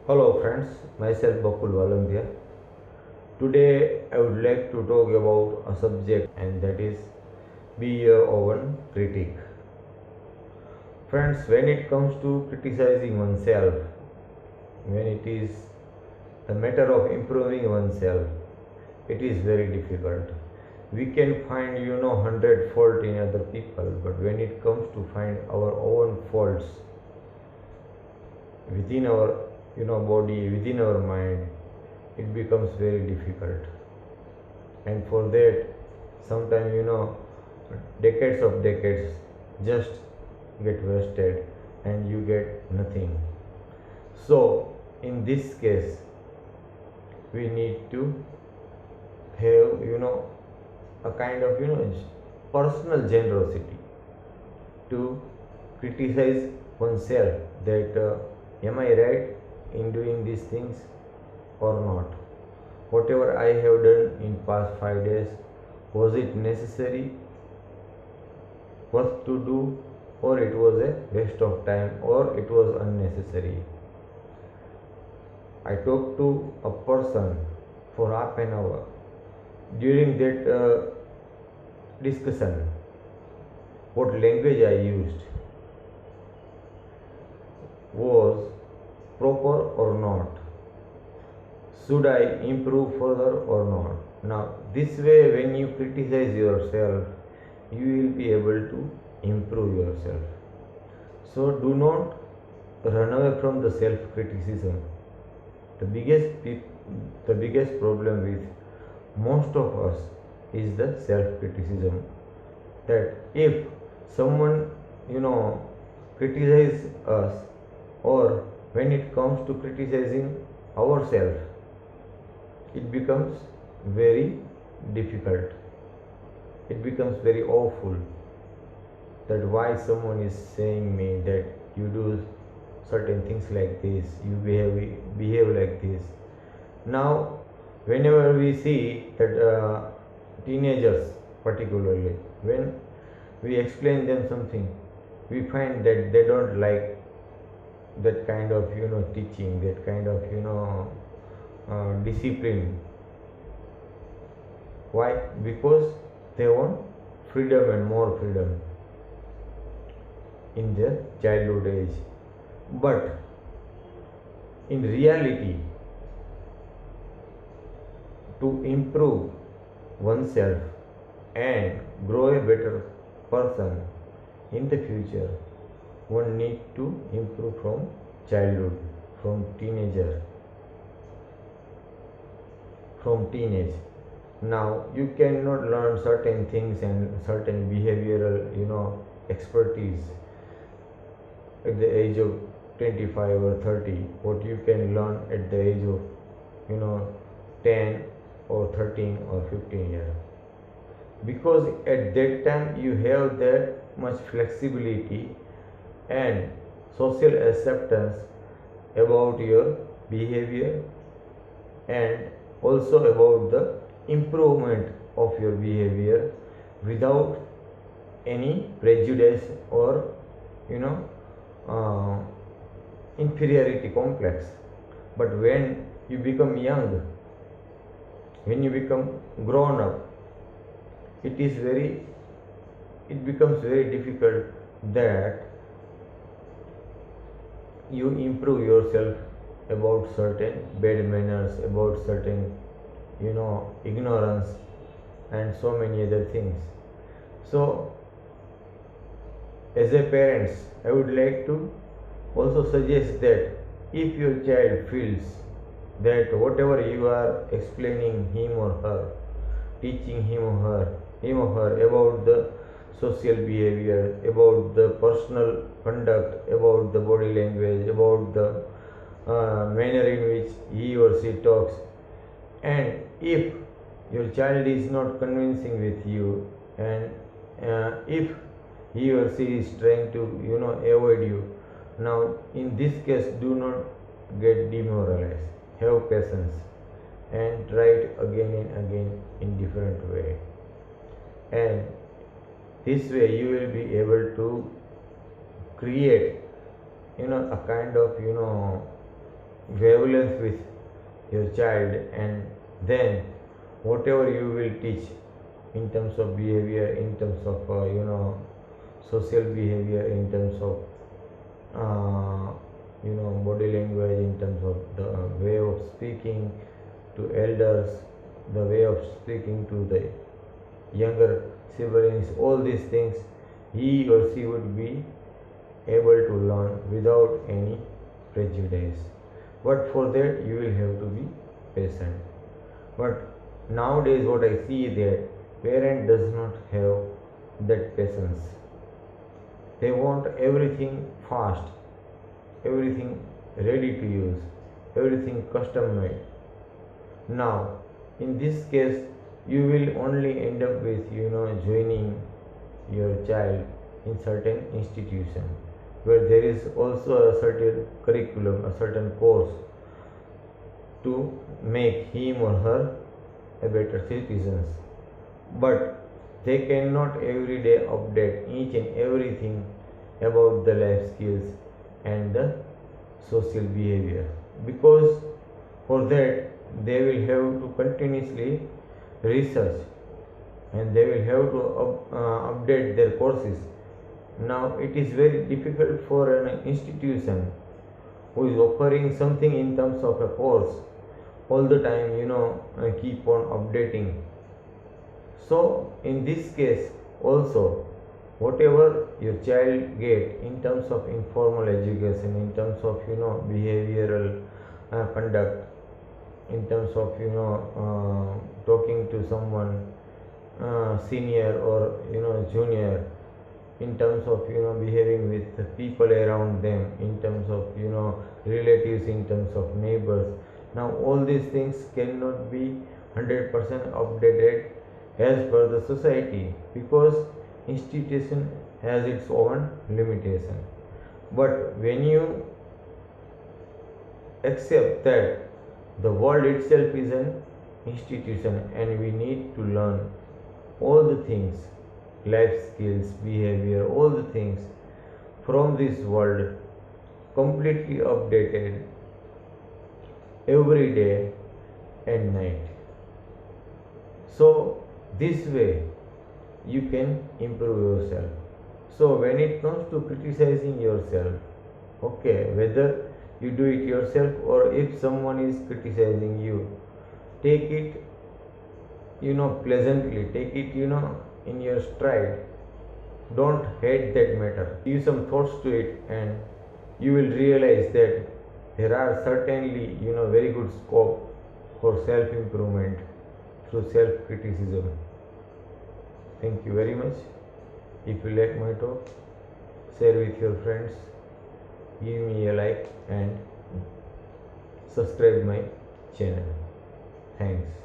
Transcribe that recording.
Hello friends, myself Bakul Valambhiya. Today I would like to talk about a subject and that is be your own critic. Friends, when it comes to criticizing oneself, when it is the matter of improving oneself, it is very difficult. We can find 100 fault in other people, but when it comes to find our own faults within our body, within our mind, it becomes very difficult. And for that, sometimes decades just get wasted and you get nothing. So in this case, we need to have a kind of personal generosity to criticize oneself that am I right in doing these things or not? Whatever I have done in past 5 days, was it necessary, worth to do, or it was a waste of time, or it was unnecessary? I talked to a person for half an hour. During that discussion, what language I used was proper or not? Should I improve further or not? Now, this way, when you criticize yourself, you will be able to improve yourself. So, do not run away from the self criticism. The biggest problem with most of us is the self criticism. That if someone criticizes us, or when it comes to criticizing ourselves, it becomes very difficult. It becomes very awful that why someone is saying me that you do certain things like this, you behave like this. Now, whenever we see that teenagers, particularly, when we explain them something, we find that they don't like that kind of teaching, that kind of discipline. Why? Because they want freedom and more freedom in their childhood age. But in reality, to improve oneself and grow a better person in the future, one need to improve from childhood, from teenage. Now you cannot learn certain things and certain behavioral expertise at the age of 25 or 30, what you can learn at the age of 10 or 13 or 15 years, because at that time you have that much flexibility and social acceptance about your behavior, and also about the improvement of your behavior without any prejudice or uh, inferiority complex. But when you become young, when you become grown up, it becomes very difficult that you improve yourself about certain bad manners, about certain ignorance, and so many other things. So as a parents, I would like to also suggest that if your child feels that whatever you are explaining him or her, teaching him or her about the social behavior, about the personal conduct, about the body language, about the manner in which he or she talks, and if your child is not convincing with you, and if he or she is trying to avoid you, now in this case, do not get demoralized. Have patience and try it again and again in different way, and this way you will be able to create a kind of wavelength with your child, and then whatever you will teach in terms of behavior, in terms of social behavior, in terms of body language, in terms of the way of speaking to elders, the way of speaking to the younger siblings, all these things he or she would be able to learn without any prejudice. But for that you will have to be patient. But nowadays what I see that parent does not have that patience. They want everything fast, everything ready to use, everything custom made. Now in this case you will only end up with joining your child in certain institution where there is also a certain curriculum, a certain course to make him or her a better citizens. But they cannot every day update each and everything about the life skills and the social behavior, because for that they will have to continuously research and they will have to update their courses. Now it is very difficult for an institution who is offering something in terms of a course all the time keep on updating. So in this case also, whatever your child get in terms of informal education, in terms of behavioral conduct, in terms of talking to someone senior or junior, in terms of behaving with the people around them, in terms of relatives, in terms of neighbors. Now all these things cannot be 100% updated as per the society, because institution has its own limitation. But when you accept that the world itself is an institution and we need to learn all the things, life skills, behavior, all the things from this world, completely updated every day and night. So this way you can improve yourself. So when it comes to criticizing yourself, okay, whether you do it yourself or if someone is criticizing you, take it pleasantly, take it in your stride. Don't hate that matter, give some thoughts to it, and you will realize that there are certainly very good scope for self improvement through self criticism. Thank you very much. If you like my talk, share with your friends, give me a like and subscribe my channel. Thanks.